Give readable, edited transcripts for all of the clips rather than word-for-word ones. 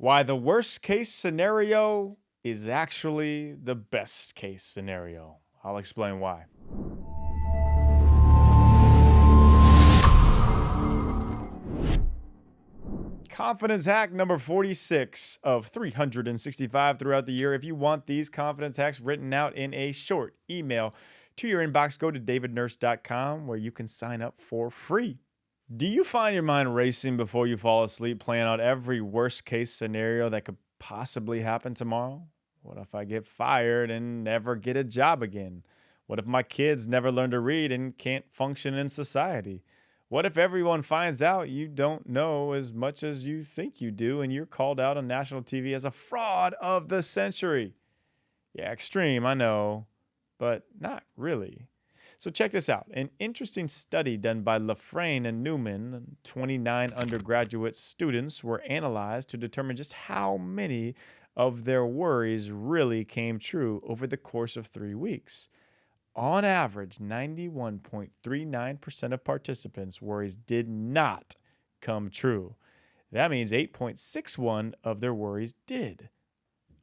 Why the worst case scenario is actually the best case scenario. I'll explain why. Confidence hack number 46 of 365 throughout the year. If you want these confidence hacks written out in a short email to your inbox, go to davidnurse.com where you can sign up for free. Do you find your mind racing before you fall asleep, playing out every worst case scenario that could possibly happen tomorrow? What if I get fired and never get a job again? What if my kids never learn to read and can't function in society? What if everyone finds out you don't know as much as you think you do and you're called out on national TV as a fraud of the century? Yeah, extreme, I know, but not really. So check this out. An interesting study done by Lafrane and Newman, 29 undergraduate students were analyzed to determine just how many of their worries really came true over the course of 3 weeks. On average, 91.39% of participants' worries did not come true. That means 8.61 of their worries did.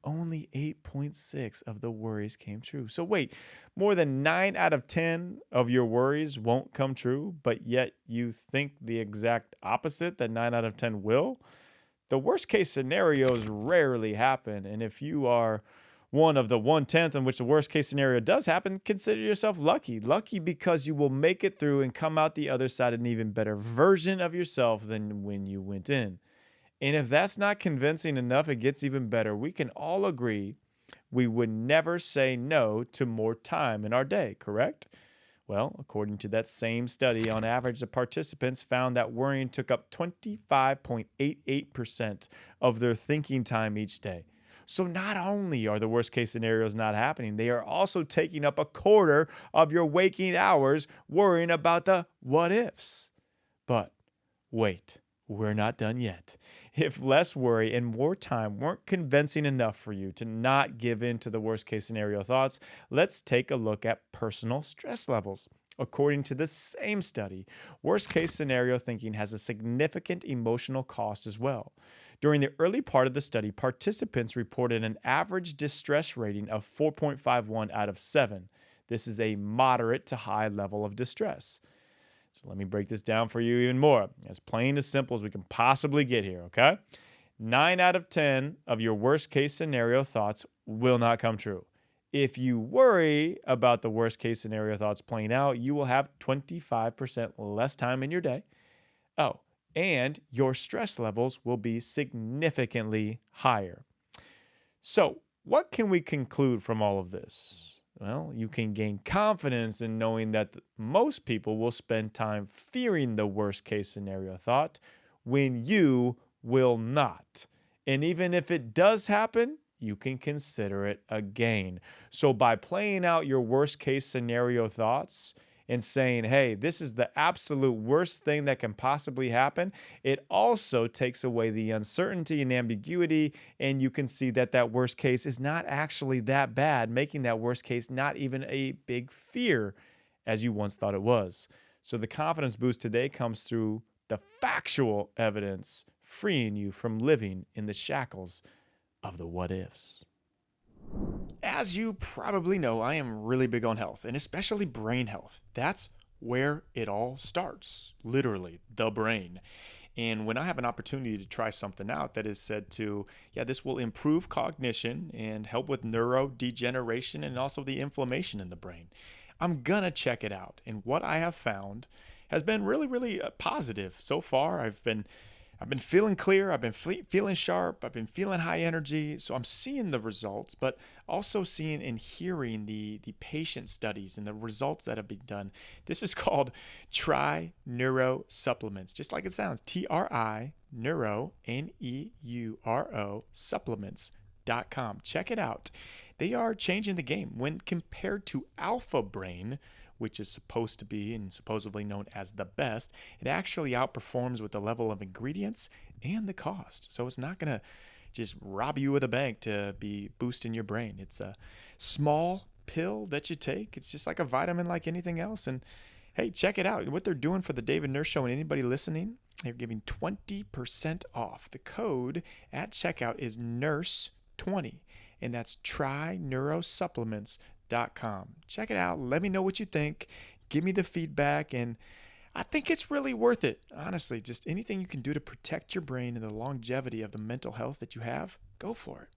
Only 8.6 of the worries came true. So wait, more than 9 out of 10 of your worries won't come true, but yet you think the exact opposite, that 9 out of 10 will? The worst case scenarios rarely happen, and if you are one of the 1/10 in which the worst case scenario does happen, consider yourself lucky. Lucky because you will make it through and come out the other side an even better version of yourself than when you went in. And if that's not convincing enough, it gets even better. We can all agree we would never say no to more time in our day, correct? Well, according to that same study, on average, the participants found that worrying took up 25.88% of their thinking time each day. So not only are the worst case scenarios not happening, they are also taking up a quarter of your waking hours worrying about the what ifs. But wait. We're not done yet. If less worry and more time weren't convincing enough for you to not give in to the worst case scenario thoughts, let's take a look at personal stress levels. According to the same study, worst case scenario thinking has a significant emotional cost as well. During the early part of the study, participants reported an average distress rating of 4.51 out of 7. This is a moderate to high level of distress. So let me break this down for you even more, as plain as simple as we can possibly get here, okay? 9 out of 10 of your worst case scenario thoughts will not come true. If you worry about the worst case scenario thoughts playing out, you will have 25% less time in your day. Oh, and your stress levels will be significantly higher. So, what can we conclude from all of this? Well, you can gain confidence in knowing that most people will spend time fearing the worst case scenario thought when you will not. And even if it does happen, you can consider it a gain. So by playing out your worst case scenario thoughts and saying, hey, this is the absolute worst thing that can possibly happen, it also takes away the uncertainty and ambiguity, and you can see that that worst case is not actually that bad, making that worst case not even a big fear as you once thought it was. So the confidence boost today comes through the factual evidence, freeing you from living in the shackles of the what ifs. As you probably know, I am really big on health, and especially brain health. That's where it all starts, literally, the brain. And when I have an opportunity to try something out that is said to, yeah, this will improve cognition and help with neurodegeneration and also the inflammation in the brain, I'm gonna check it out. And what I have found has been really, really positive so far. I've been feeling clear. I've been feeling sharp. I've been feeling high energy. So I'm seeing the results, but also seeing and hearing the patient studies and the results that have been done. This is called Tri Neuro Supplements, just like it sounds. TRI Neuro, NEURO supplements.com. Check it out. They are changing the game when compared to Alpha Brain, which is supposed to be and supposedly known as the best. It actually outperforms with the level of ingredients and the cost. So it's not going to just rob you of the bank to be boosting your brain. It's a small pill that you take. It's just like a vitamin like anything else. And Hey, check it out. What they're doing for the David Nurse Show and anybody listening, they're giving 20% off. The code at checkout is NURSE20, and that's tryneurosupplements.com. Check it out. Let me know what you think. Give me the feedback, and I think it's really worth it. Honestly, just anything you can do to protect your brain and the longevity of the mental health that you have, go for it.